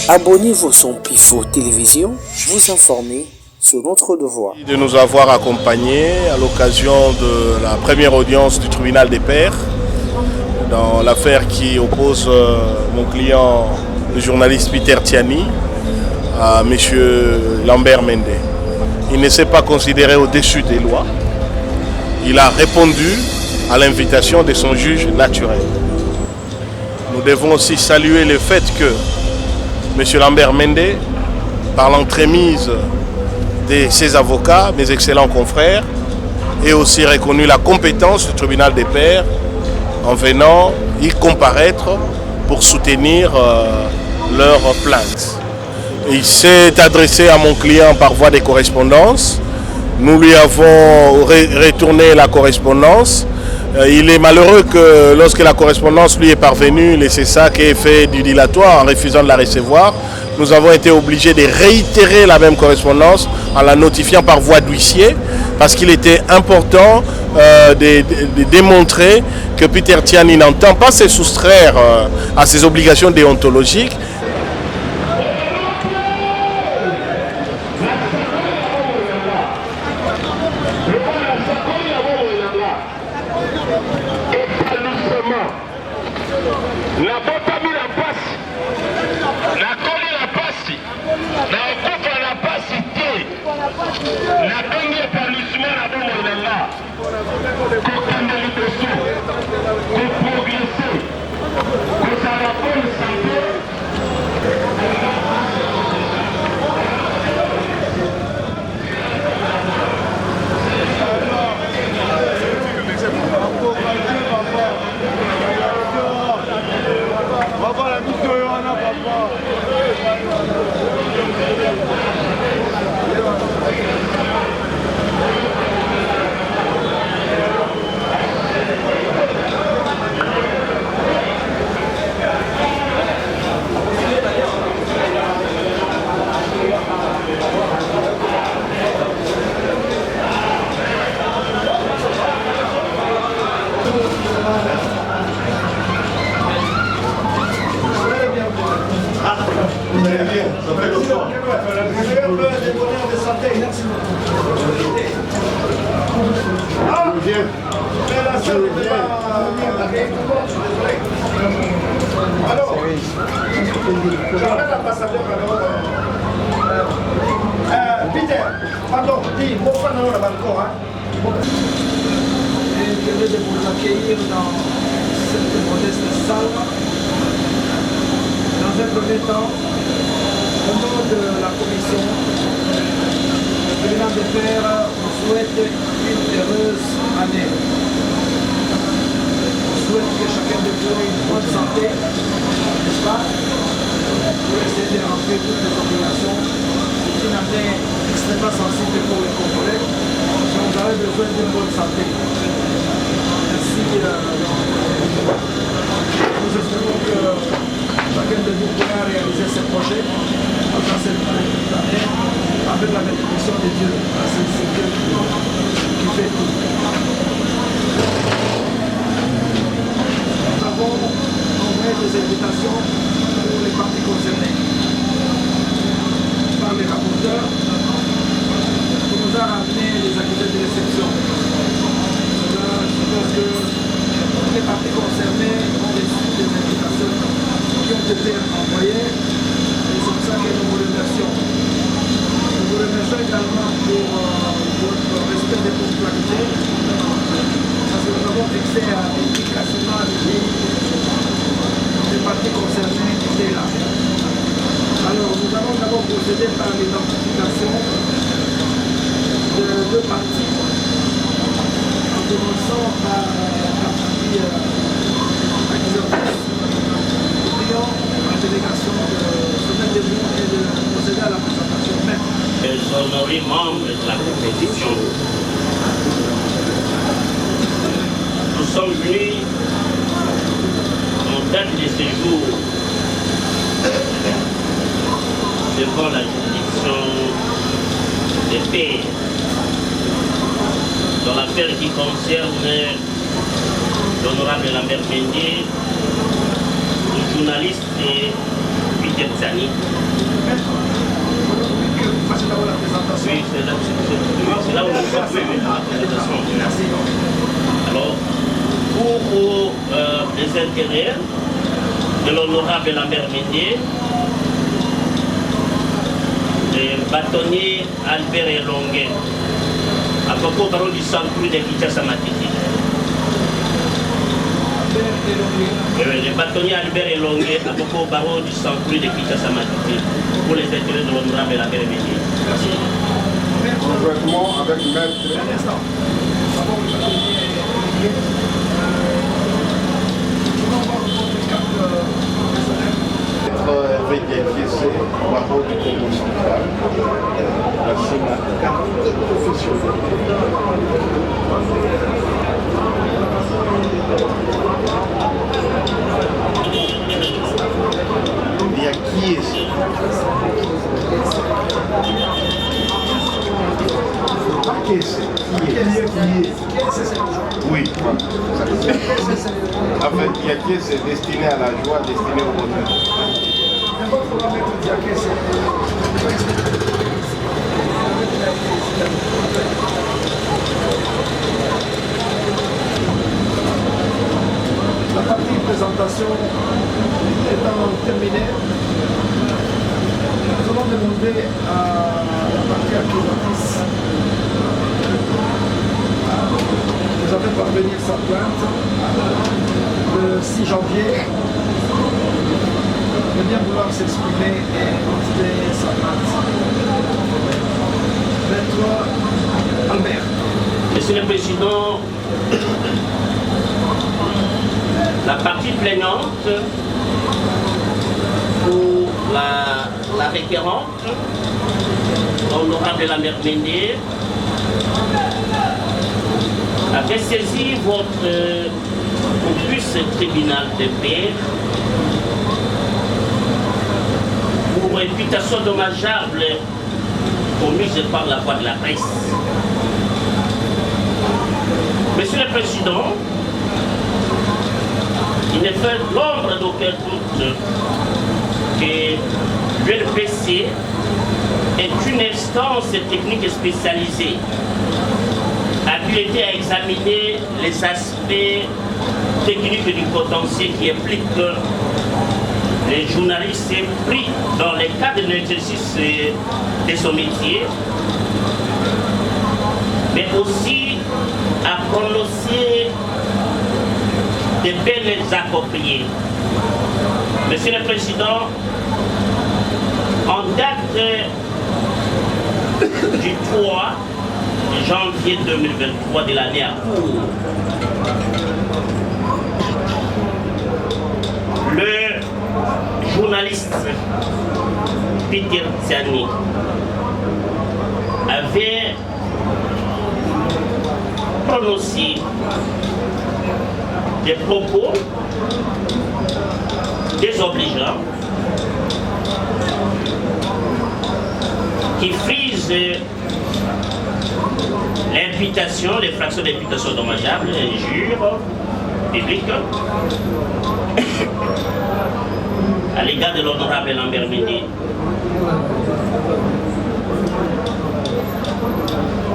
Abonnez-vous sur Pifo Télévision, vous informer sur notre devoir. De nous avoir accompagnés à l'occasion de la première audience du tribunal des pairs dans l'affaire qui oppose mon client, le journaliste Peter Tiani, à M. Lambert Mende. Il ne s'est pas considéré au-dessus des lois. Il a répondu à l'invitation de son juge naturel. Nous devons aussi saluer le fait que M. Lambert Mende, par l'entremise de ses avocats, mes excellents confrères, ait aussi reconnu la compétence du tribunal des pairs en venant y comparaître pour soutenir leur plainte. Il s'est adressé à mon client par voie de correspondance. Nous lui avons retourné la correspondance. Il est malheureux que lorsque la correspondance lui est parvenue, le CESAC ait fait du dilatoire en refusant de la recevoir. Nous avons été obligés de réitérer la même correspondance en la notifiant par voie d'huissier parce qu'il était important de démontrer que Peter Tiani n'entend pas se soustraire à ses obligations déontologiques. Peter, pardon, dis, pourquoi nous avons encore je vais vous accueillir dans cette modeste salle. Dans un premier temps, au nom de la commission, le président des pairs vous souhaite une heureuse année. Je souhaite que chacun de vous ait une bonne santé, n'est-ce pas? Pour essayer de remplir toutes les obligations. C'est une année extrêmement sensible pour les Congolais. Donc vous avez besoin d'une bonne santé. Merci. Nous espérons que chacun de vous pourra réaliser ses projets dans cette année avec la bénédiction de Dieu. C'est Dieu qui fait tout. Nous avons envoyé des invitations pour les parties concernées par les rapporteurs qui nous a ramené les accusés de réception. Je pense que les parties concernées ont reçu des invitations qui ont été envoyées et c'est pour ça que nous vous remercions. Nous vous remercions également pour votre respect des ponctualités parce que nous avons fixé efficacement les parties concernées qui étaient là. Alors nous allons d'abord procéder par l'identification de deux parties en commençant par la partie accusatrice. Nous prions la délégation de se mettre debout et de procéder à la présentation même. Les honorés membres de la compétition, nous sommes venus en date de séjour devant la juridiction des pairs dans l'affaire qui concerne l'honorable Lambert Mendy, le journaliste Peter Tiani. Oui, c'est là où nous sommes la présentation. Alors, pour les intérêts de l'honorable Lambert Mendy, le bâtonnier Albert Elonguet, à propos du centre de Kinshasa Matiti. Le bâtonnier Albert Elonguet, à propos du centre de Kinshasa Matiti, pour les intérêts de l'honorable Lambert Mendy. Merci. Conjointement avec Maître. Hervé Diakiese, barreau du Congo central. C'est ma carte professionnelle. Diakiese. Oui. En fait, Diakiese, c'est destiné à la joie, destiné au bonheur. La partie présentation étant terminée, nous allons demander à la partie accusatrice nous a fait parvenir sa plainte le 6 janvier de bien vouloir s'exprimer et montrer sa plainte. Maître Albert. Monsieur le Président, la partie plaignante pour la requérante, l'honorable Lambert Mendy, a fait saisir votre auguste tribunal de paix pour réputation dommageable commise par la voie de la presse. Monsieur le Président, il ne fait l'ombre d'aucun doute que l'UNPC est une instance technique spécialisée habilité à examiner les aspects techniques du potentiel qui impliquent les journalistes pris dans le cadre de l'exercice de son métier, mais aussi à prononcer des peines appropriées. Monsieur le Président, en date du 3 janvier 2023 de l'année à court, le journaliste Peter Tiani avait prononcé des propos désobligeants qui frisent l'imputation, les fractions d'imputation dommageable, injures publiques à l'égard de l'honorable Lambert Mendy.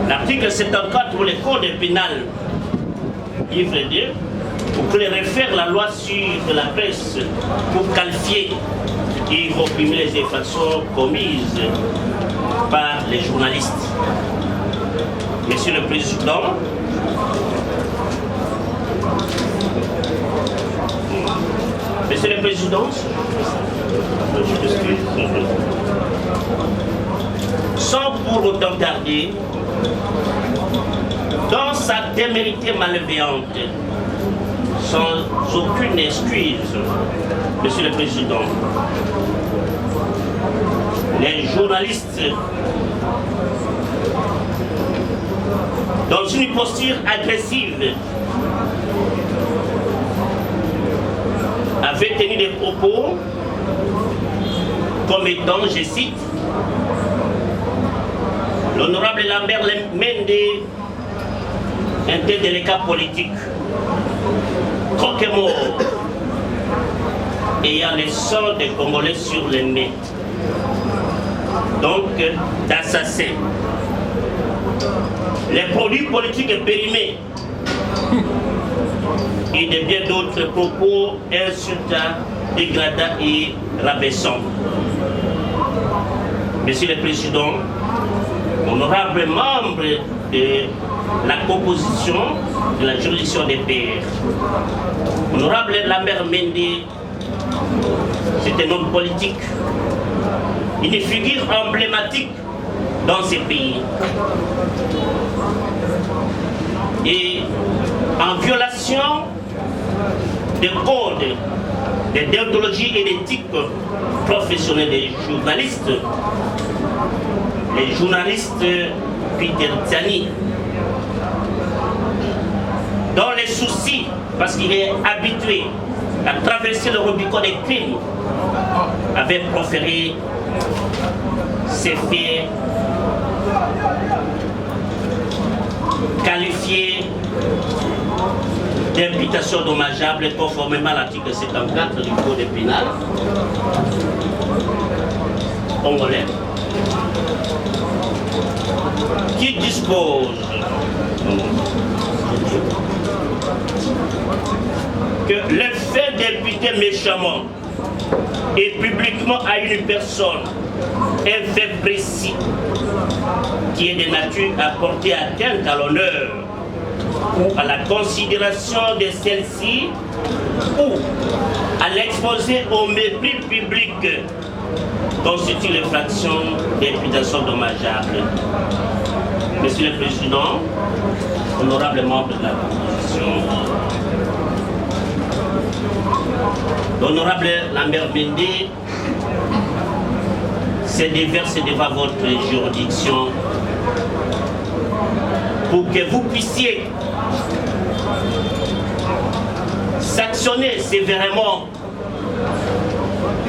L'article 74 pour le code pénal, livre 2, pour réfère la loi sur la presse pour qualifier et réprimer les infractions commises par les journalistes. Monsieur le Président, Monsieur le Président, sans pour autant tarder, dans sa témérité malveillante, sans aucune excuse, Monsieur le Président, les journalistes, dans une posture agressive, avait tenu des propos comme étant, je cite, l'honorable Lambert Mende était délégué politique, croque-mort, ayant les sorts des Congolais sur les mains, donc d'assassin. Les produits politiques périmés et de bien d'autres propos insultants, dégradants et rabaissants. Monsieur le Président, honorables membres de la composition de la juridiction des pairs, honorable Lambert Mende, c'est un homme politique, une figure emblématique dans ces pays. Et en violation des codes de déontologie et d'éthique professionnelle des journalistes, les journalistes Peter Tiani, dans les soucis, parce qu'il est habitué à traverser le Rubicon des crimes, avait proféré ces faits qualifiés d'imputation dommageable conformément à l'article 54 du Code pénal congolais, qui dispose que le fait d'imputer méchamment et publiquement à une personne un fait précis qui est de nature à porter atteinte à l'honneur ou à la considération de celle-ci ou à l'exposer au mépris public constitue l'infraction d'imputation dommageable. Monsieur le Président, honorable membre de la composition, l'honorable Lambert Mende s'est déversé devant votre juridiction pour que vous puissiez sanctionner sévèrement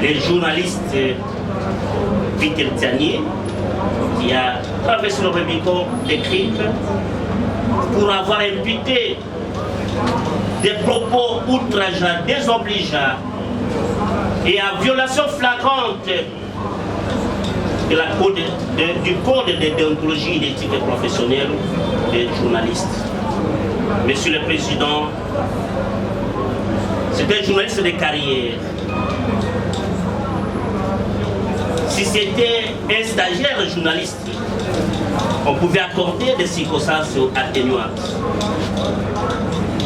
les journalistes Peter Tiani qui a traversé le Rubicon des crimes pour avoir imputé des propos outrageants, désobligeants et en violation flagrante de du code de déontologie et d'éthique professionnelle des journalistes. Monsieur le Président, c'est un journaliste de carrière. Si c'était un stagiaire journaliste, on pouvait accorder des circonstances atténuantes.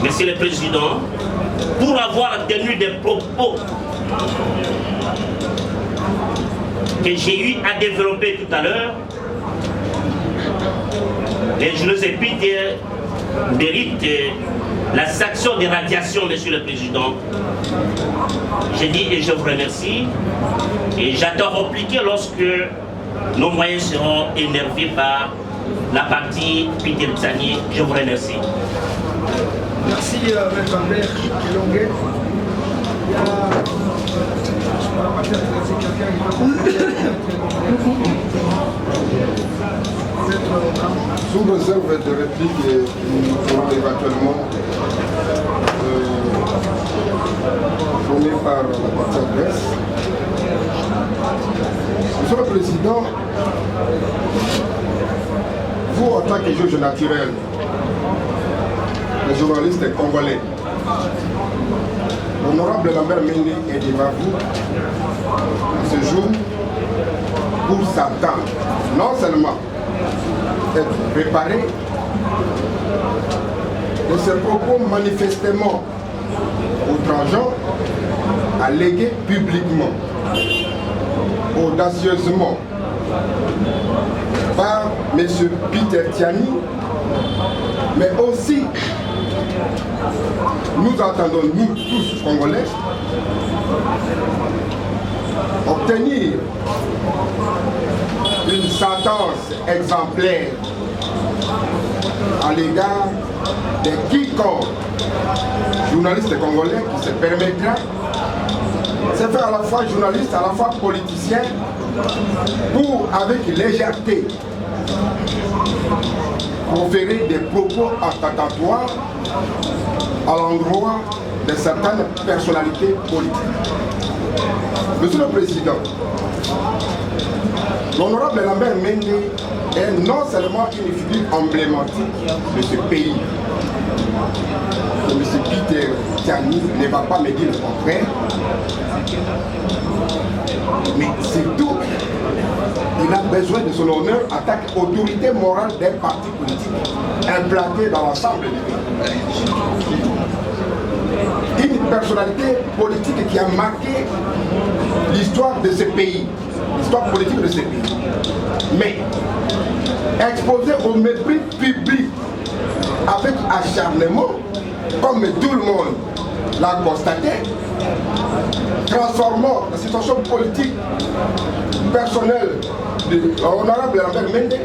Monsieur le Président, pour avoir tenu des propos que j'ai eu à développer tout à l'heure, les journalistes Peter méritent la sanction de radiation, Monsieur le Président. J'ai dit et je vous remercie. Et j'attends répliquer lorsque nos moyens seront énervés par la partie Peter Tiani. Je vous remercie. Merci, Maître Albert Kilongué. Il y a quelqu'un Sous réserve de répliques, nous pourrons éventuellement donner par la partie adresse. Monsieur le Président, vous en tant que juge naturel, les journalistes congolais, l'honorable Lambert Mende est devant vous ce jour pour s'attendre, non seulement être préparé de ces propos manifestement outrageants allégués publiquement, audacieusement par M. Peter Tiani, mais aussi nous entendons, nous tous Congolais, obtenir une sentence exemplaire à l'égard de quiconque journaliste congolais qui se permettra s'est fait à la fois journaliste, à la fois politicien, pour, avec légèreté, proférer des propos attentatoires à l'endroit de certaines personnalités politiques. Monsieur le Président, l'honorable Lambert Mende est non seulement une figure emblématique de ce pays. M. Peter Tiani ne va pas me dire le contraire, mais c'est tout. Il a besoin de son honneur en tant qu'autorité morale d'un parti politique implanté dans l'ensemble du pays. Une personnalité politique qui a marqué l'histoire de ce pays, l'histoire politique de ce pays. Mais exposé au mépris public avec acharnement, comme tout le monde l'a constaté, transformant la situation politique personnelle de l'honorable Lambert Mende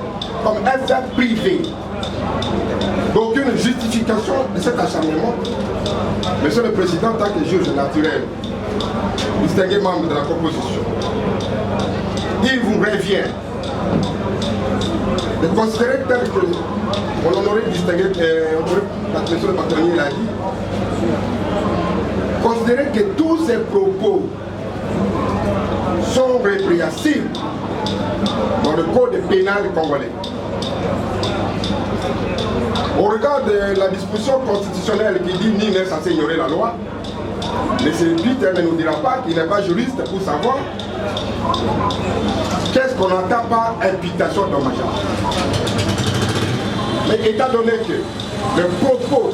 comme un fait privé. D'aucune justification de cet acharnement. Monsieur le Président, en tant que juge naturel, distingué membre de la composition, il vous revient de considérer tel que mon honoré distingué, monsieur le bâtonnier l'a dit, considérer que tous ces propos sont répréhensibles dans le code pénal congolais. Au regard de la disposition constitutionnelle qui dit nul n'est censé ignorer la loi, M. Peter ne nous dira pas qu'il n'est pas juriste pour savoir qu'est-ce qu'on entend par imputation dommageable. Mais étant donné que le propos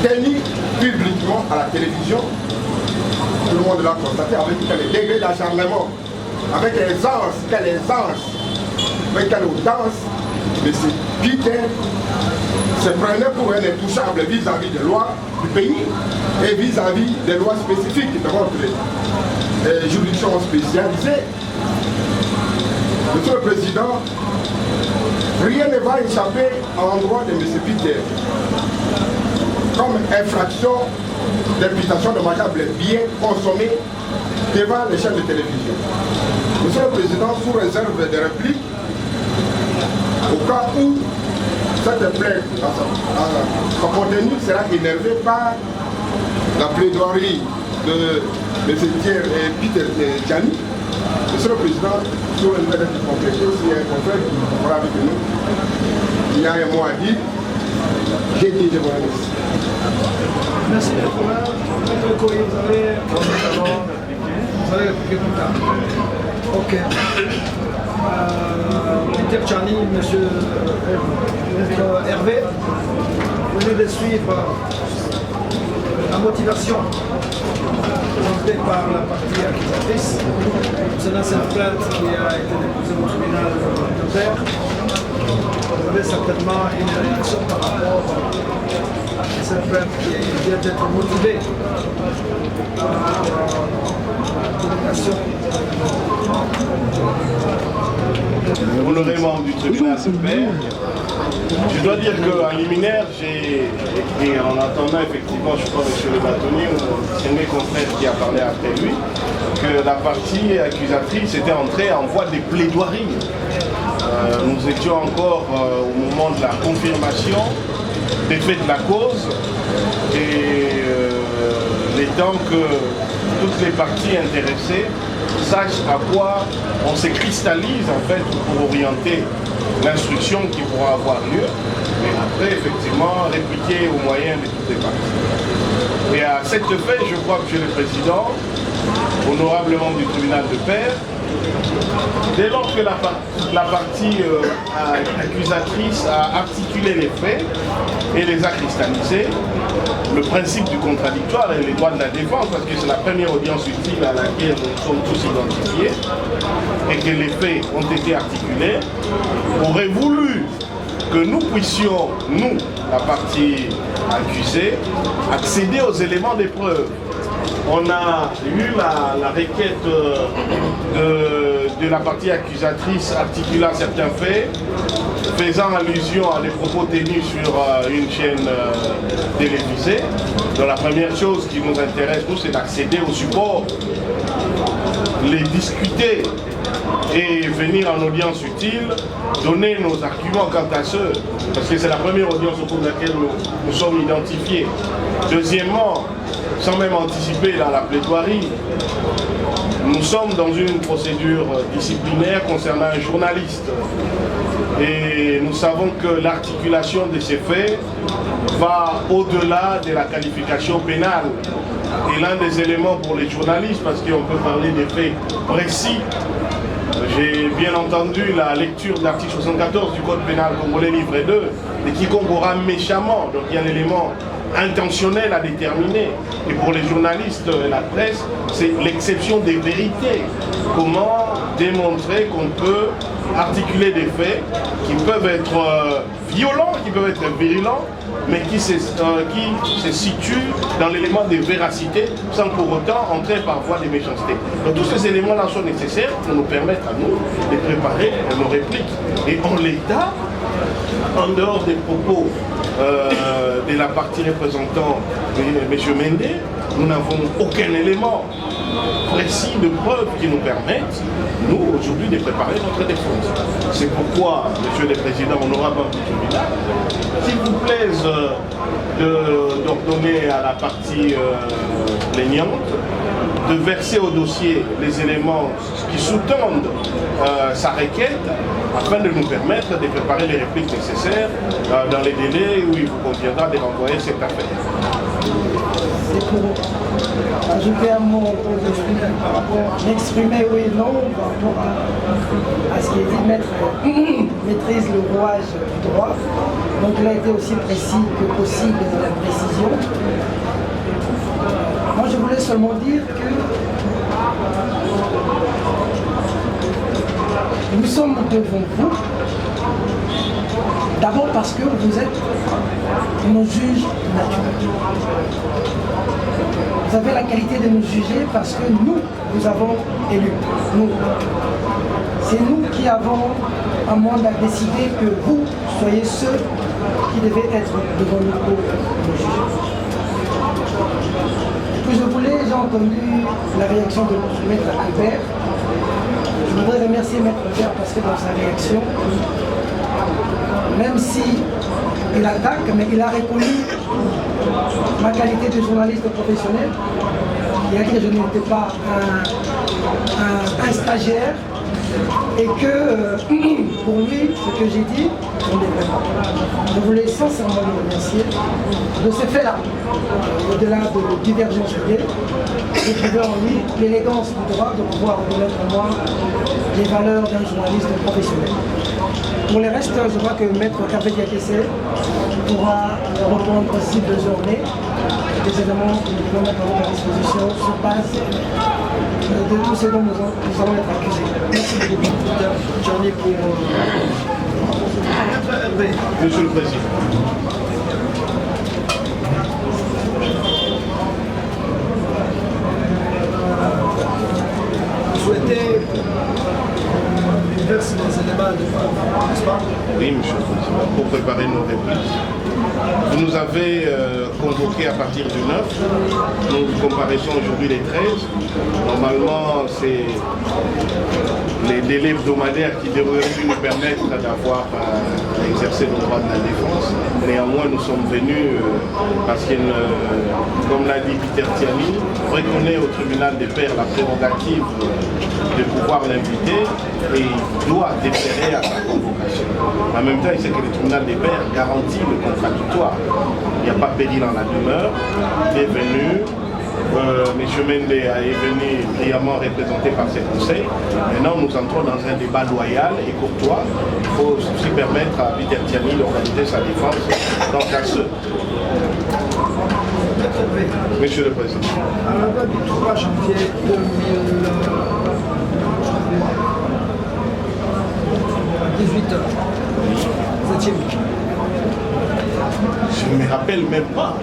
tenu publiquement à la télévision, tout le monde l'a constaté avec les degrés d'acharnement, avec les anses, avec quelle audace, M. Peter se prenait pour un intouchable vis-à-vis des lois du pays et vis-à-vis des lois spécifiques de votre juridiction spécialisée. Monsieur le Président, rien ne va échapper à l'endroit de M. Peter comme infraction d'imputation dommageable bien consommée devant les chaînes de télévision. Monsieur le Président, sous réserve de répliques, au cas où cette plainte, son contenu sera énervé par la plaidoirie de M. Peter Tiani, Monsieur le Président, sous réserve de compléter, s'il y a un confrère qui sera avec nous, il y a un mot à dire, j'ai dit de vous remercier. Merci beaucoup. Vous allez répliquer tout le temps. Ok. Peter Tiani, monsieur Hervé, vous venez de suivre la motivation présentée par la partie accusatrice. C'est cette plainte qui a été déposée au tribunal de Père. Vous avez certainement une réaction par rapport à cette plainte qui vient d'être motivée par la publication. Honoré membre du tribunal de Père, je dois dire qu'en liminaire, et en attendant effectivement, je crois, M. le bâtonnier, c'est mes confrères qui a parlé après lui, que la partie accusatrice était entrée en voie de plaidoirie. Nous étions encore au moment de la confirmation des faits de la cause et les temps que toutes les parties intéressées sachent à quoi on se cristallise en fait pour orienter l'instruction qui pourra avoir lieu, mais après effectivement répliquer aux moyens de toutes les parties. Et à cette fin, je crois, M. le Président, honorable membre du tribunal de Père, dès lors que la partie accusatrice a articulé les faits et les a cristallisés, le principe du contradictoire et les droits de la défense, parce que c'est la première audience utile à laquelle nous sommes tous identifiés, et que les faits ont été articulés, aurait voulu que nous puissions, nous, la partie accusée, accéder aux éléments des preuves. on a eu la requête de la partie accusatrice articulant certains faits, faisant allusion à des propos tenus sur une chaîne télévisée. Donc la première chose qui nous intéresse, nous, c'est d'accéder au support, les discuter et venir en audience utile, donner nos arguments quant à ceux, parce que c'est la première audience au cours de laquelle nous sommes identifiés. Deuxièmement, sans même anticiper dans la plaidoirie, nous sommes dans une procédure disciplinaire concernant un journaliste. Et nous savons que l'articulation de ces faits va au-delà de la qualification pénale. Et l'un des éléments pour les journalistes, parce qu'on peut parler des faits précis, j'ai bien entendu la lecture de l'article 74 du Code pénal congolais, livre 2, de quiconque aura méchamment, donc il y a un élément intentionnel à déterminer. Et pour les journalistes et la presse, c'est l'exception des vérités. Comment démontrer qu'on peut articuler des faits qui peuvent être violents, qui peuvent être virulents, mais qui se situent dans l'élément de véracité sans pour autant entrer par voie de méchanceté. Donc tous ces éléments-là sont nécessaires pour nous permettre à nous de préparer nos répliques. Et en l'état, en dehors des propos de la partie représentant M. Mende, nous n'avons aucun élément précis de preuve qui nous permettent, nous, aujourd'hui, de préparer notre défense. C'est pourquoi, Monsieur le Président, honorable du tribunal, s'il vous plaise d'ordonner à la partie plaignante de verser au dossier les éléments qui sous-tendent sa requête, afin de nous permettre de préparer les répliques nécessaires dans les délais où il vous conviendra de renvoyer cette affaire. C'est pour ajouter un mot par rapport à m'exprimer oui et non par rapport à ce qui est dit, maître maîtrise le rouage du droit. Donc il a été aussi précis que possible dans la précision. Moi je voulais seulement dire que nous sommes devant vous, d'abord parce que vous êtes nos juges naturels. Vous avez la qualité de nous juger parce que nous, vous avons élus. Nous. C'est nous qui avons un mandat décidé que vous soyez ceux qui devaient être devant nous pour nous juger. Et puis j'ai entendu la réaction de Maître Albert. Je voudrais remercier Maître Albert parce que dans sa réaction, même si il attaque, mais il a reconnu ma qualité de journaliste professionnel. Il a dit que je n'étais pas un stagiaire et que pour lui, ce que j'ai dit, on ne devrait pas. Je voulais sincèrement le remercier de ce fait-là, au-delà de divergence d'idées. J'ai trouvé en lui l'élégance du droit de pouvoir reconnaître en moi les valeurs d'un journaliste professionnel. Pour le reste, je vois que Maître Café Diakessé pourra reprendre si besoin des éléments que nous pouvons mettre à notre disposition sur base de tout ce dont nous allons être accusés. Merci beaucoup. J'en ai pour... Monsieur le Président. Vous souhaitez verser les éléments de preuve, n'est-ce pas? Oui, Monsieur le Président, pour préparer nos répliques. Vous nous avez convoqués à partir du 9. Nous comparaissons aujourd'hui les 13. Normalement, c'est les délais hebdomadaires qui devraient nous permettre d'avoir exercé le droit de la défense. Néanmoins, nous sommes venus parce que, comme l'a dit Peter Tiani, reconnaît au tribunal des pairs la prérogative de pouvoir l'inviter et il doit déférer à sa convocation. En même temps, il sait que le tribunal des pairs garantit le contradictoire. Il n'y a pas péril en la demeure. Il est venu. M. Mende est venu brillamment représenté par ses conseils. Maintenant, nous entrons dans un débat loyal et courtois. Il faut aussi permettre à Peter Tiani d'organiser sa défense dans le cas ceux. Monsieur le Président. À la date du 3 janvier 18h, vous étiez où? Je ne me rappelle même pas.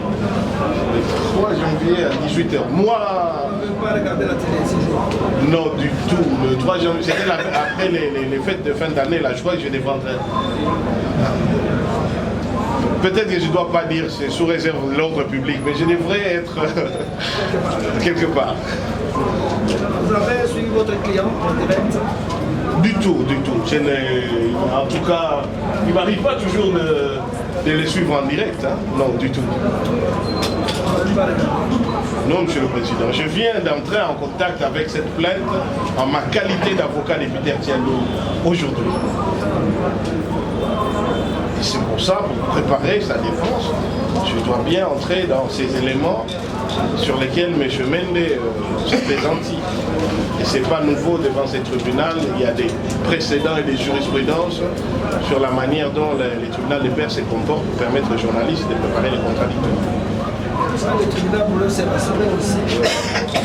Le 3 janvier à 18h. Moi... Vous ne pouvez pas regarder la télé ces jours? Non, du tout. Le 3 janvier, c'était après les fêtes de fin d'année, là, je crois que je devrais... Peut-être que je ne dois pas dire, c'est sous réserve de l'ordre public, mais je devrais être quelque part. Vous avez suivi votre client en direct? Du tout. En tout cas, il ne m'arrive pas toujours de les suivre en direct. Hein. Non, du tout. Non, Monsieur le Président. Je viens d'entrer en contact avec cette plainte en ma qualité d'avocat de Peter Tiani aujourd'hui. Et c'est pour ça, pour préparer sa défense, je dois bien entrer dans ces éléments sur lesquels M. Mende se plaisantit. Et ce n'est pas nouveau devant ces tribunaux, il y a des précédents et des jurisprudences sur la manière dont les tribunaux de paix se comportent pour permettre aux journalistes de préparer les contradictoires. Le tribunal voulait se rassurer aussi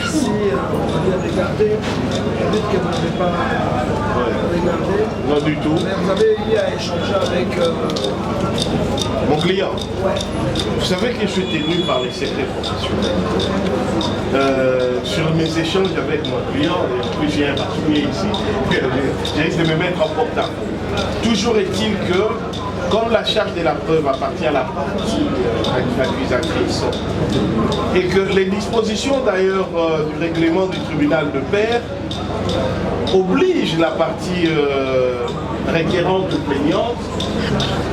si vous avez regardé, peut-être que vous n'avez pas regardé. Non du tout. Mais vous avez eu à échanger avec mon client. Ouais. Vous savez que je suis tenu par les secrets professionnels. Sur mes échanges avec mon client, et puis j'ai un particulier ici, je risque de me mettre en porte-à-faux. Toujours est-il que, comme la charge de la preuve appartient à la partie accusatrice, et que les dispositions d'ailleurs du règlement du tribunal de paix obligent la partie requérante ou plaignante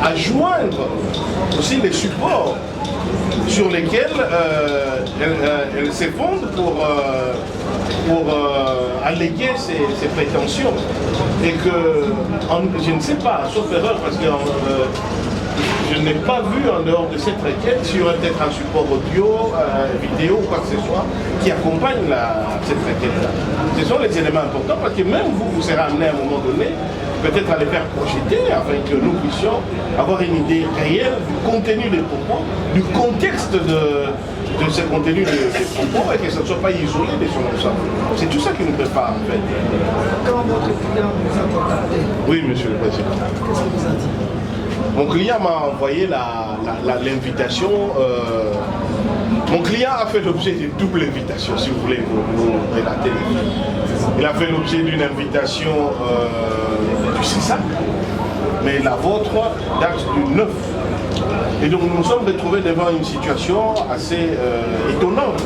à joindre aussi les supports sur lesquels elle s'effondre pour alléguer ses prétentions. Et que, je ne sais pas, sauf erreur, parce que je n'ai pas vu en dehors de cette requête s'il y aurait peut-être un support audio, vidéo ou quoi que ce soit qui accompagne cette requête-là. Ce sont les éléments importants parce que même vous serez amené à un moment donné peut-être à les faire projeter afin que nous puissions avoir une idée réelle du contenu des propos, du contexte de ce contenu des propos et que ça ne soit pas isolé de son ensemble. C'est tout ça qui nous prépare en fait. Quand votre client vous a contacté, oui, Monsieur le Président. qu'est-ce qu'il vous a dit? Mon client m'a envoyé l'invitation. Mon client a fait l'objet d'une double invitation, si vous voulez vous relater. Il a fait l'objet d'une invitation du CESAC, mais la vôtre date du 9. Et donc nous nous sommes retrouvés devant une situation assez étonnante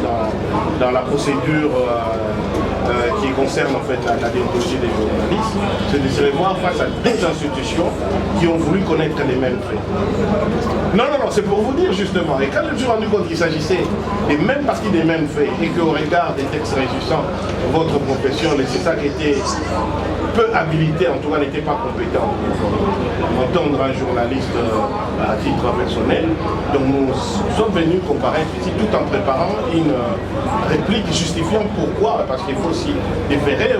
dans la procédure qui concerne en fait la déontologie des journalistes, c'est de se revoir face à deux institutions qui ont voulu connaître les mêmes faits. Non, c'est pour vous dire justement, et quand je me suis rendu compte qu'il s'agissait des mêmes parties des mêmes faits, et qu'au regard des textes régissant votre profession, le CESAC était peu habilité, en tout cas n'était pas compétent pour entendre un journaliste à titre personnel. Donc nous sommes venus comparaître ici tout en préparant une réplique justifiant pourquoi, parce qu'il faut aussi déférer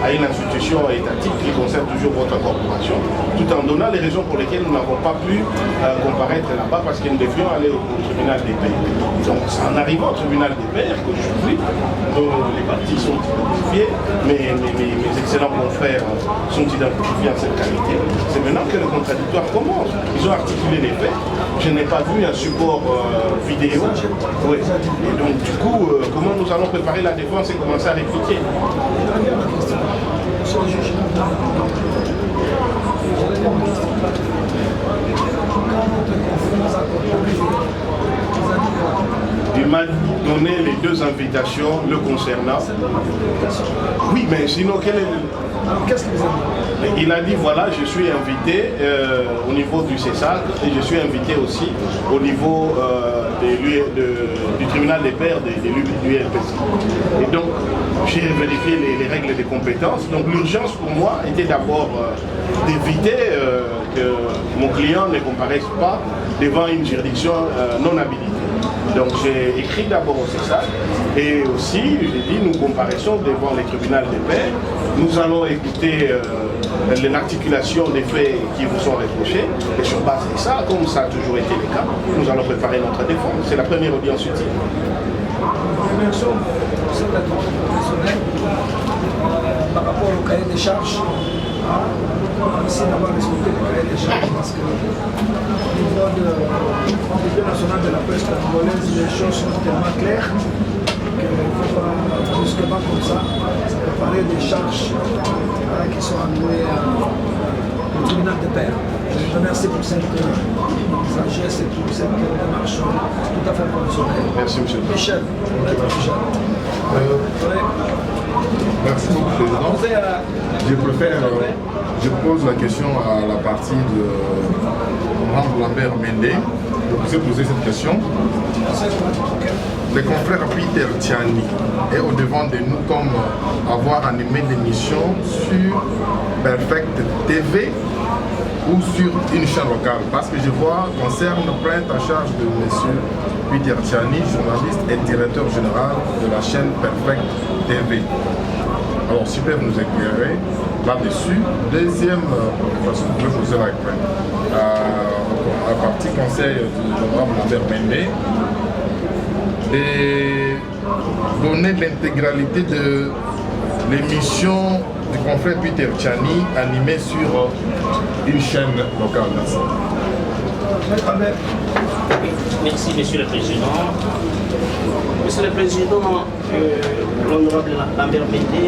à une institution étatique qui concerne toujours votre corporation, tout en donnant les raisons pour lesquelles nous n'avons pas pu comparaître là-bas parce que nous devions aller au tribunal des pairs. Donc en arrivant au tribunal des pairs, qu'aujourd'hui les parties sont identifiées, mes excellents confrères sont identifiés en cette qualité. C'est maintenant que le contradictoire commence. Ils ont articulé les faits. Je n'ai pas vu un support vidéo. Oui. Et donc du coup, comment nous allons préparer la défense et commencer à répliquer? Il m'a donné les deux invitations le concernant. Oui, mais sinon, quel est qu'est-ce que vous avez dit? Il a dit, voilà, je suis invité au niveau du CESAC et je suis invité aussi au niveau du tribunal des pairs de l'ULPC. Et donc, j'ai vérifié les règles des compétences. Donc, l'urgence pour moi était d'abord d'éviter que mon client ne comparaisse pas devant une juridiction non habilitée. Donc j'ai écrit d'abord au CESAC et aussi j'ai dit nous comparaissons devant les tribunaux des pairs. Nous allons écouter l'articulation des faits qui vous sont reprochés et sur base de ça, comme ça a toujours été le cas, nous allons préparer notre défense. C'est la première audience utile. Merci pour cette professionnelle par rapport au cahier des charges. Merci d'avoir respecté le cahier des charges parce que au niveau de l'Union nationale de la presse congolaise, les choses sont tellement claires qu'il ne faut pas brusquement comme ça préparer des charges qui sont allouées au tribunal de paix. Je vous remercie pour cette sagesse et pour cette démarche tout à fait professionnelle. Merci, monsieur le Michel, Michel. Merci, Président. Je pose la question à la partie de Honorable Lambert Mende. Je vous ai posé cette question. Les confrères Peter Tiani est au devant de nous comme avoir animé l'émission sur Perfect TV ou sur une chaîne locale. Parce que je vois concerne plainte à charge de M. Peter Tiani, journaliste et directeur général de la chaîne Perfect TV. Alors, si vous pouvez nous éclairer là-dessus. Deuxième façon que vous pouvez poser la partie conseil du honorable Lambert Mende, et donner l'intégralité de l'émission du confrère Peter Tiani animée sur une chaîne locale. Merci, Monsieur le Président. Monsieur le Président, l'honorable Lambert Mende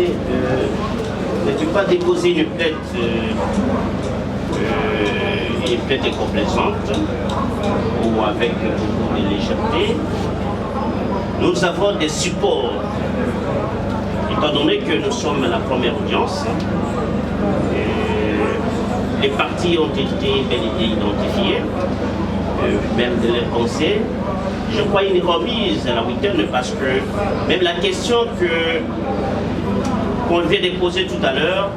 ne peut pas déposer une plainte complaisante ou avec beaucoup de légèreté. Nous avons des supports, étant donné que nous sommes la première audience. Les parties ont été bel et bien identifiées, même de leur conseil. Je crois une remise à la week-end parce que même la question qu'on vient de poser tout à l'heure,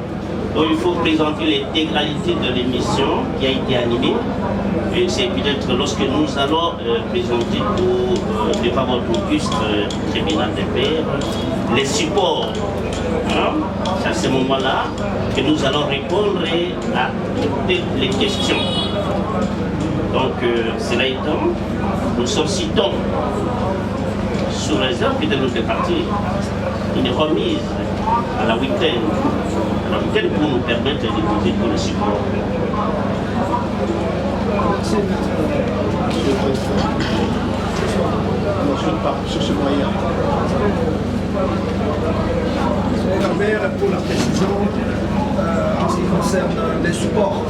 dont il faut présenter l'intégralité de l'émission qui a été animée. Et c'est peut-être lorsque nous allons présenter devant votre auguste tribunal de paix les supports. C'est à ce moment-là que nous allons répondre à toutes les questions. Donc, cela étant, nous sollicitons, sous réserve de notre partie, une remise à la week-end pour nous permettre de déposer tous les supports. Sur ce moyen. Lambert, pour la précision, en ce qui concerne les supports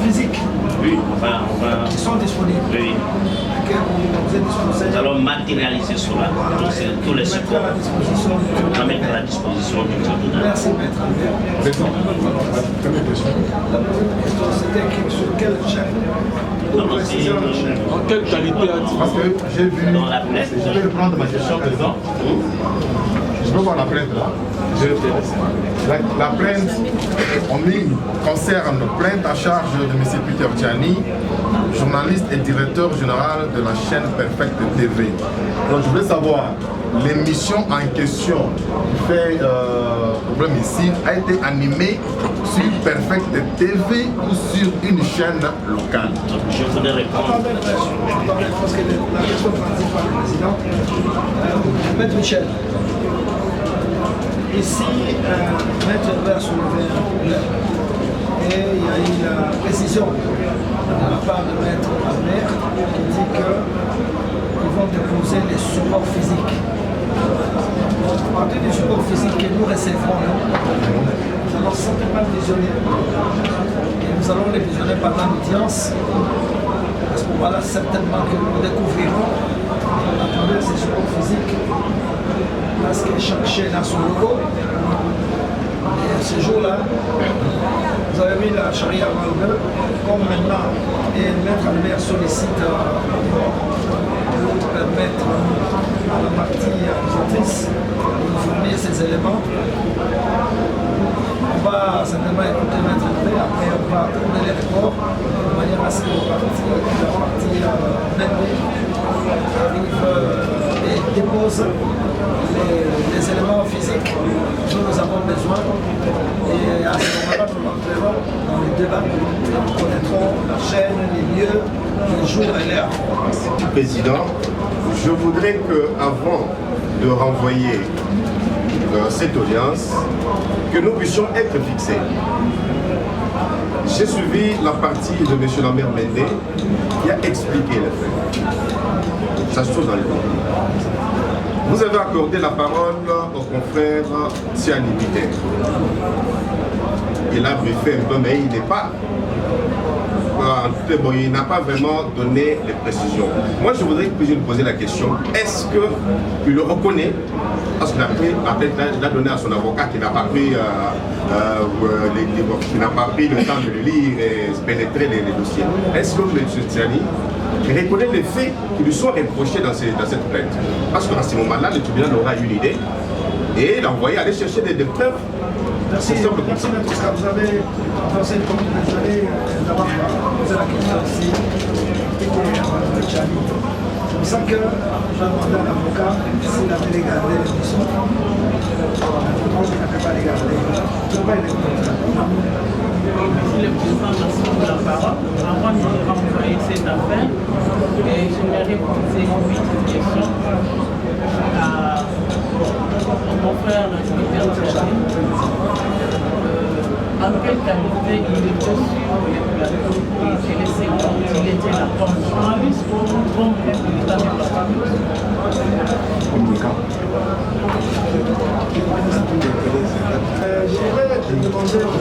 physiques qui sont disponibles, nous allons matérialiser cela. Tous les supports, on va mettre à la disposition du tribunal. Merci, maître Albert. La première question, c'était sur quelle chaîne? En quelle qualité a-t-il? Parce que j'ai vu. Dans la plainte. Je vais prendre ma question, président. Je peux voir la plainte là. La plainte en ligne concerne plainte à charge de M. Peter Tiani, journaliste et directeur général de la chaîne Perfect TV. Donc je voulais savoir, l'émission en question qui fait problème ici a été animée sur Perfect TV ou sur une chaîne locale? Je voudrais répondre. Parce que la question principale du président, Maître Michel. Ici, Maître Albert a soulevé un problème et il y a eu la précision de la part de Maître Albert qui dit qu'ils vont déposer les supports physiques. À partir des supports physiques que nous recevrons, nous allons simplement visionner. Et nous allons les visionner pendant l'audience. À ce moment-là, certainement que nous découvrirons à travers ces supports physiques parce que chaque chaîne a son logo. Et ce jour-là, vous avez vu la charia Malgré, comme maintenant, et Maître Albert sollicite pour permettre à la partie accusatrice de fournir ces éléments. On va certainement écouter Maître Albert, après on va tourner les reports de manière à ce que la partie arrive et dépose les éléments physiques dont nous avons besoin. Et à ce moment-là, nous entrerons dans le débat. Nous connaîtrons la chaîne, les lieux, les jours et l'heure. Président, je voudrais qu'avant de renvoyer cette audience, que nous puissions être fixés. J'ai suivi la partie de M. Lambert Mende qui a expliqué les faits. Ça se trouve dans les documents. Vous avez accordé la parole au confrère Tiani Peter. Il a briefé un peu, mais il n'est pas. Il n'a pas vraiment donné les précisions. Moi, je voudrais que je lui pose la question, est-ce qu'il le reconnaît? Parce qu'il a donné à son avocat qu'il n'a pas pris le temps de le lire et de pénétrer les dossiers. Est-ce que M. Tiani reconnaît les faits qui lui sont reprochés dans cette plainte? Parce qu'à ce moment-là, le tribunal aura une idée et l'envoyer aller chercher des preuves. Merci, merci M. Tosca. Vous avez pensé comme vous allez d'abord poser la question aussi. Je me sens que j'ai demandé à l'avocat s'il avait regardé l'émission. Je pense qu'il n'avait pas regardé. Je ne peux pas y répondre. Merci le président, merci pour la parole. Avant de renvoyer cette affaire, j'aimerais poser une petite question à mon frère, le secrétaire Tiani. En quelle qualité il était sur les plateaux et les secondes, il était là comme journaliste ou comme militant de la famille? Je voudrais te demander aux autres.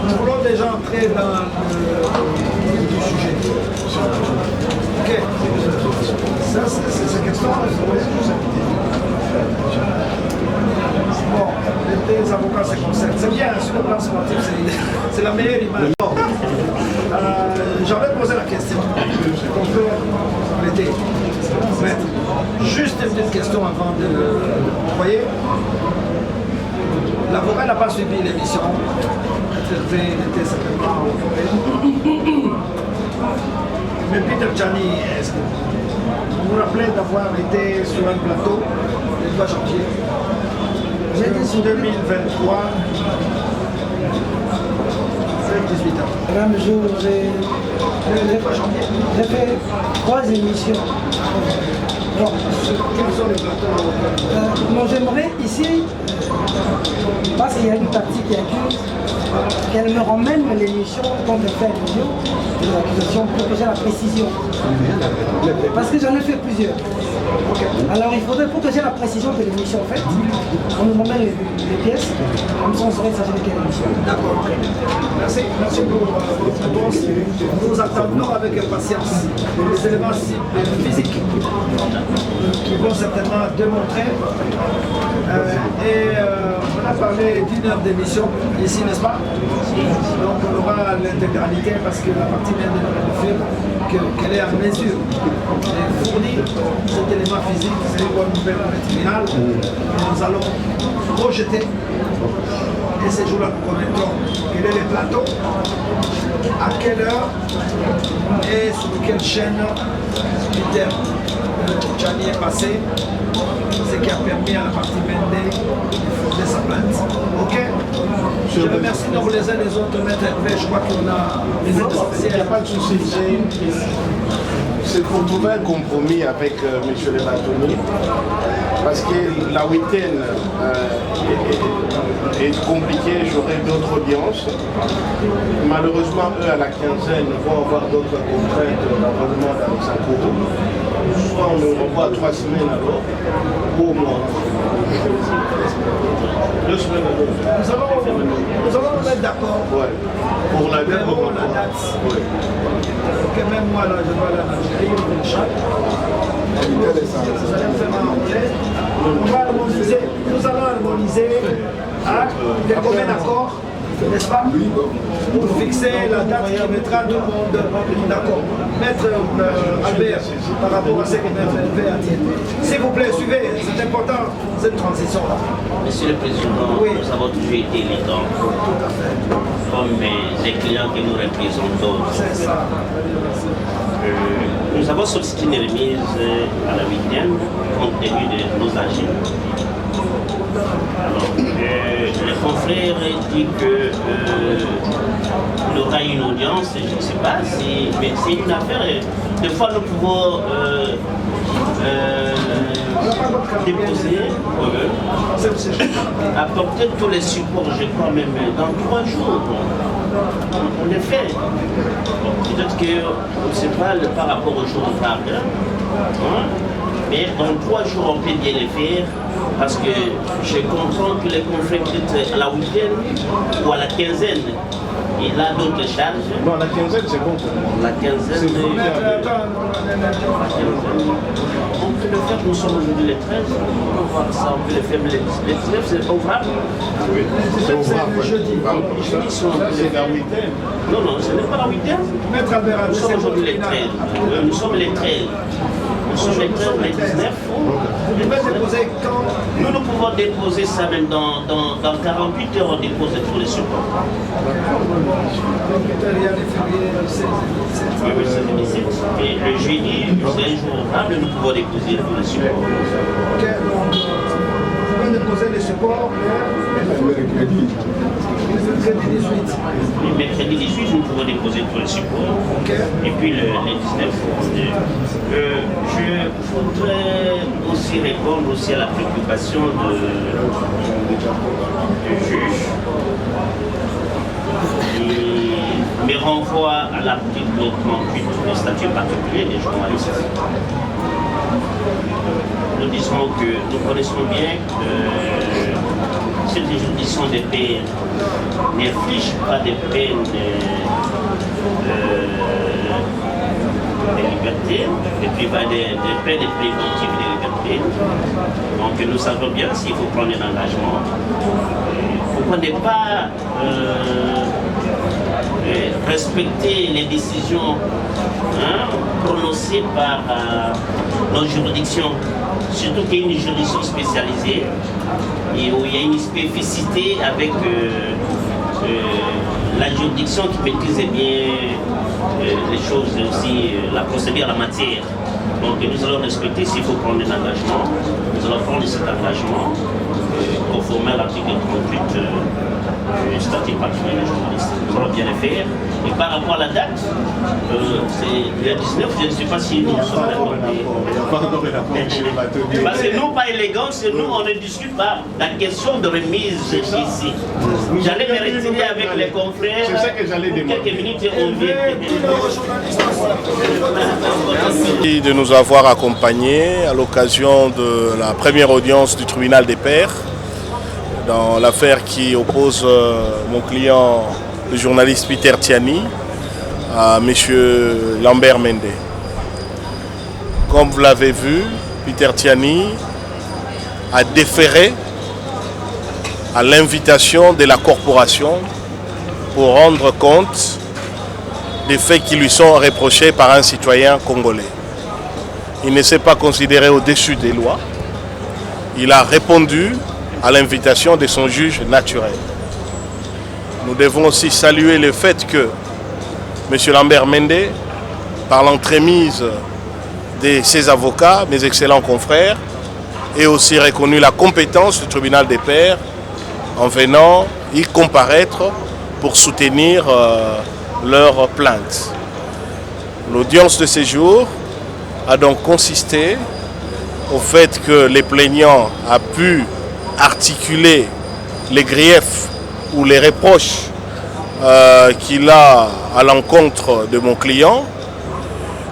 Nous voulons déjà entrer dans le sujet. Ok. Ça, c'est cette question. Bon, les avocats se concernent. C'est bien, sur le plan sportif, c'est la meilleure image. Bon, j'avais posé la question. On peut arrêter. Juste une petite question avant de... Vous voyez, l'avocat n'a pas suivi l'émission. Il était certainement occupé. Mais Peter Tiani, est-ce que vous vous rappelez d'avoir été sur un plateau le 3 janvier? En 2023, 18 ans. Le même jour, j'ai fait 3 émissions. Bon. Quels sont les plateaux? Moi, j'aimerais ici, parce qu'il y a une partie qui accuse, qu'elle me ramène l'émission dont elle fait allusion, l'accusation, pour que j'ai la précision. Parce que j'en ai fait plusieurs. Alors il faudrait, pour que j'ai la précision de l'émission faite, on nous ramène les pièces, comme ça on saurait s'agir de quelle émission. D'accord. Merci pour votre réponse. Nous attendons avec impatience les éléments physiques qui vont certainement démontrer. On a parlé d'1 heure d'émission ici, n'est-ce pas? Donc on aura l'intégralité parce que la partie vient de nous dire qu'elle est en mesure de fournir cet élément physique. C'est une bonne nouvelle pour le tribunal. Nous allons projeter et ces jours-là nous connaîtrons quel est le plateau, à quelle heure et sur quelle chaîne Peter Tiani est passé, ce qui a permis à la partie Mende de fonder sa plainte. Ok? Je remercie donc les uns les autres, Maître Hervé, je crois qu'on a les essentiels. Il n'y a pas de souci, c'est pour trouver un compromis avec M. le bâtonnier, parce que la week-end est compliquée, j'aurai d'autres audiences. Malheureusement, eux, à la quinzaine, vont avoir d'autres contraintes d'abonnement dans les Sankoro. Soit on le renvoie à 3 semaines alors, ou au moins. 2 semaines alors. Nous allons nous mettre d'accord. Ouais. Pour la date. Ouais. Ok, même moi là, je vais aller en Algérie, au Tchad. Vous allez me faire rencontrer. Nous allons harmoniser des communs d'accords, n'est-ce pas? Pour fixer la date qui mettra tout le monde d'accord. Maître Albert, par rapport à ce que Maître Hervé a dit. S'il vous plaît, suivez, c'est important cette transition-là. Monsieur le Président, oui. Nous avons toujours été élégants. Tout à fait. Comme les clients que nous représentons. C'est ça. Nous avons sollicité une remise à la 8e compte tenu de nos agents. Alors, le confrère dit qu'il aura une audience, je ne sais pas, mais c'est une affaire. Des fois, nous pouvons déposer, apporter tous les supports, je crois même dans 3 jours. On les fait. Peut-être qu'on ne sait pas par rapport au jour de table. Mais dans 3 jours, on peut bien les faire. Parce que je comprends que les confrères peut-être à la week-end ou à la quinzaine. Il a d'autres charges. Non, la quinzaine, c'est bon. La quinzaine, on peut le faire, nous sommes aujourd'hui les 13. On peut voir ça, on peut le faire les 19, c'est ouvrable. Oui, c'est ouvrable. Le jeudi. C'est la week-end. Non, non, ce n'est pas la week-end. Nous sommes aujourd'hui les 13. Nous sommes les 13. Nous sommes les 13, les 19. Nous pouvons déposer ça même dans 48 heures, on dépose tous les supports. Oui, c'est le 17. Et le jeudi, c'est un jour ouvrable, nous pouvons déposer tous les supports. Vous pouvez déposer les supports mercredi 18. Le mercredi 18, nous pouvons déposer tous les supports. Et puis le 19. Je voudrais aussi répondre aussi à la préoccupation du juge. Il me renvoie à l'article 38 du statut particulier des journalistes. Nous disons que nous connaissons bien que cette juridiction des peines n'inflige pas des peines de liberté, et puis des peines préventives de liberté. Donc nous savons bien s'il faut prendre un engagement. Pourquoi ne pas respecter les décisions prononcées par nos juridictions, surtout qu'il y a une juridiction spécialisée et où il y a une spécificité avec la juridiction qui maîtrise bien les choses aussi, la procédure, la matière. Donc nous allons respecter, s'il faut prendre un engagement, nous allons prendre cet engagement conformément à l'article 38 du statut particulier des journalistes. Nous allons bien le faire. Et par rapport à la date, c'est le 19, je ne sais pas si nous sommes d'accord. Parce que nous, pas élégants, c'est nous, on ne discute pas la question de remise ici. J'allais me retirer avec les confrères. C'est ça que j'allais demander. Quelques minutes et on vient. Merci de nous avoir accompagnés à l'occasion de la première audience du tribunal des pairs dans l'affaire qui oppose mon client, le journaliste Peter Tiani, à M. Lambert Mende. Comme vous l'avez vu, Peter Tiani a déféré à l'invitation de la corporation pour rendre compte des faits qui lui sont reprochés par un citoyen congolais. Il ne s'est pas considéré au-dessus des lois. Il a répondu à l'invitation de son juge naturel. Nous devons aussi saluer le fait que M. Lambert Mende, par l'entremise de ses avocats, mes excellents confrères, ait aussi reconnu la compétence du tribunal des pairs en venant y comparaître pour soutenir leur plainte. L'audience de ce jour a donc consisté au fait que les plaignants a pu articuler les griefs ou les reproches qu'il a à l'encontre de mon client,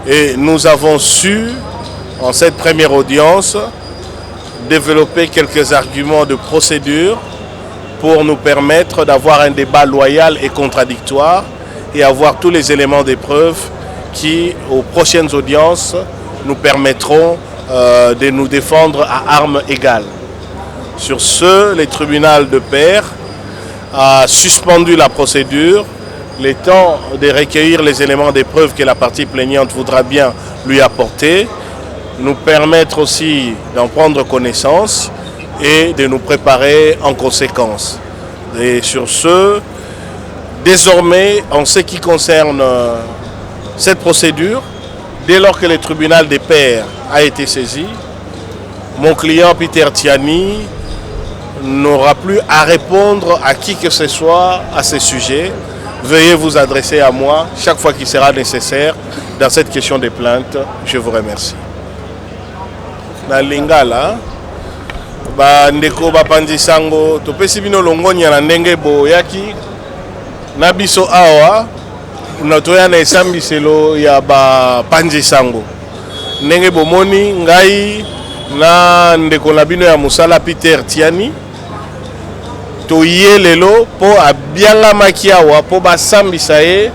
et nous avons su, en cette première audience, développer quelques arguments de procédure pour nous permettre d'avoir un débat loyal et contradictoire et avoir tous les éléments de preuve qui, aux prochaines audiences, nous permettront de nous défendre à armes égales. Sur ce, le tribunal de pairs a suspendu la procédure, le temps de recueillir les éléments de preuve que la partie plaignante voudra bien lui apporter, nous permettre aussi d'en prendre connaissance et de nous préparer en conséquence. Et sur ce, désormais, en ce qui concerne cette procédure, dès lors que le tribunal des pairs a été saisi, mon client Peter Tiani n'aura plus à répondre à qui que ce soit à ce sujet. Veuillez vous adresser à moi chaque fois qu'il sera nécessaire dans cette question des plaintes. Je vous remercie. Na Lingala. bandeko bapanzi sango topesi bino longonya na ndenge boyaki na biso awa na toya na esambiselo ya bapanzi sango ndenge bomoni ngai na ndeko na bino ya musala Peter Tiani toye lelo po abiangamaki awa po basambisa ye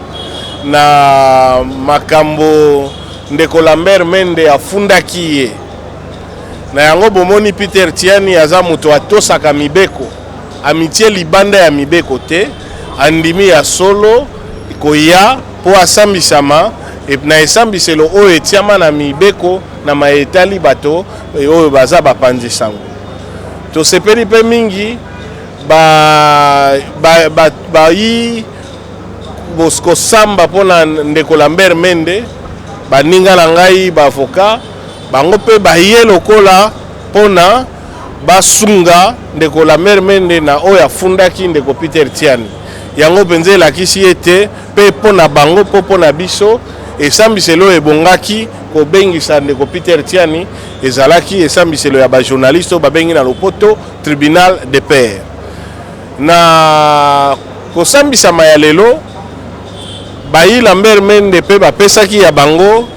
na makambo ndeko Lambert Mende afundaki ye na yango bomoni Peter Tiani aza moto atosaka mibeko amitié libanda ya mibeko te andimi ya solo koya po asambisama na esambiselo oyo etiama na mibeko na maetali bato oyo baza bapanzi sango tosepeli mpe mingi bayi kosamba mpona ndeko Lambert Mende baninga na ngai baavoka bango mpe baye lokola mpona basunga ndeko Lambert Mende na oyo afundaki ndeko Peter Tiani yango mpenza elakisi ete mpe mpona bango mpo mpona biso esambiselo ebongaki kobengisa ndeko Peter Tiani ezalaki esambiselo ya bajournaliste oyo babengi na lopoto tribunal de paix na kosambisama ya lelo bayi Lambert Mende mpe bapesaki ya bango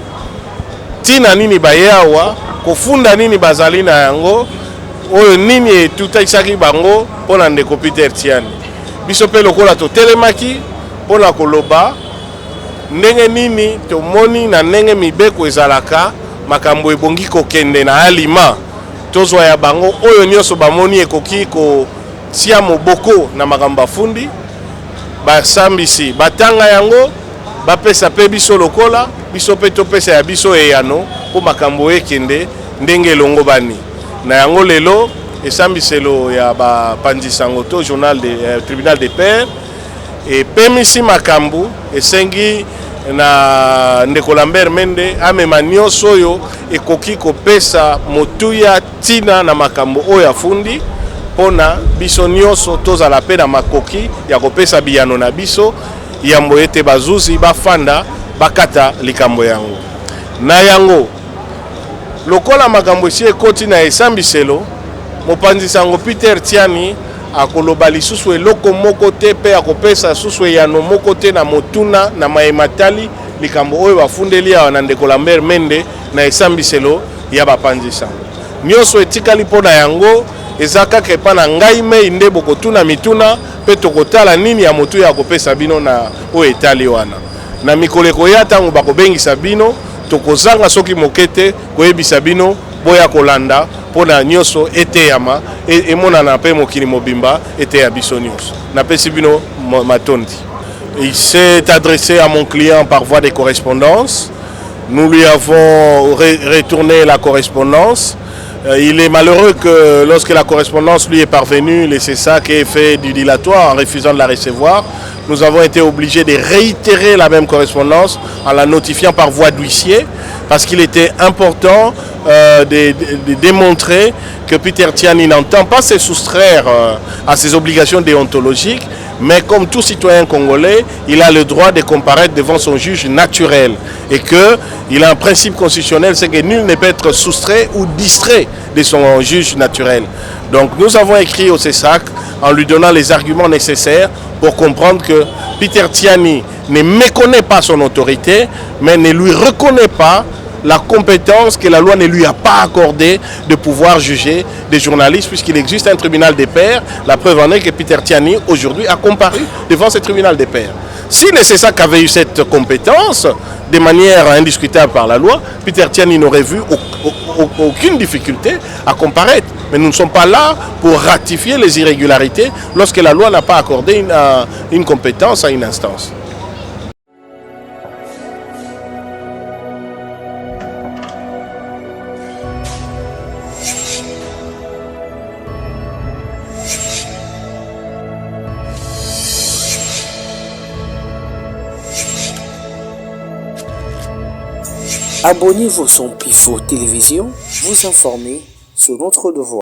tina nini baye awa kofunda nini bazali na yango oyo nini etutakisaki bango mpona ndeko Peter Tiani biso mpe lokola totelemaki mpona koloba ndenge nini tomoni na ndenge mibeko ezalaka makambo ebongi kokende na alima tozwa ya bango oyo nyonso bamoni ekoki kotia moboko na makambo afundi basambisi batanga yango bapesa pe biso lokola biso pe topesa ya biso eyano po makambo ekende ndenge elongo bani na yango lelo esambiselo ya bapanzi sango to tribunal de paix epemisi makambo esengi na ndeko Lambert Mende amema nyonso oyo ekoki kopesa motuya tina na makambo oyo afundi mpona biso nyonso tozala pe na makoki ya kopesa biyano na biso yambo ete bazuzi bafanda bakata likambo yango na yango lokola makambo esi ekoti na esambiselo mopanzi sango Peter Tiani akoloba lisusu eloko moko te pe akopesa susu eyano moko te na motuna na maematali likambo oyo bafundeli awa na ndeko Lambert Mende na esambiselo ya bapanzi sango nyonso etikali mpo na yango eza kaka epa na ngai mei nde bokotuna mituna mpe tokotala nini ya motu ya kopesa bino na oyo etali wana na mikolo ekoya ntango bakobengisa bino tokozanga soki moke te koyebisa bino boya kolanda mpona nyonso eteyama emonana mpe mokili mobimba eteya biso nyonso napesi bino matondi. Il s'est adressé à mon client par voie de correspondance. Nous lui avons retourné la correspondance. Il est malheureux que lorsque la correspondance lui est parvenue, le CESAC ait fait du dilatoire en refusant de la recevoir. Nous avons été obligés de réitérer la même correspondance en la notifiant par voie d'huissier parce qu'il était important de démontrer que Peter Tiani n'entend pas se soustraire à ses obligations déontologiques, mais comme tout citoyen congolais, il a le droit de comparaître devant son juge naturel et qu'il a un principe constitutionnel, c'est que nul ne peut être soustrait ou distrait de son juge naturel. Donc nous avons écrit au CESAC en lui donnant les arguments nécessaires pour comprendre que Peter Tiani ne méconnaît pas son autorité, mais ne lui reconnaît pas la compétence que la loi ne lui a pas accordée de pouvoir juger des journalistes, puisqu'il existe un tribunal des pairs. La preuve en est que Peter Tiani, aujourd'hui, a comparu devant ce tribunal des pairs. Si le CESAC avait eu cette compétence, de manière indiscutable par la loi, Peter Tiani n'aurait vu aucune difficulté à comparaître. Mais nous ne sommes pas là pour ratifier les irrégularités lorsque la loi n'a pas accordé une compétence à une instance. Abonnez-vous sur Pifo Télévision, vous informer sur notre devoir.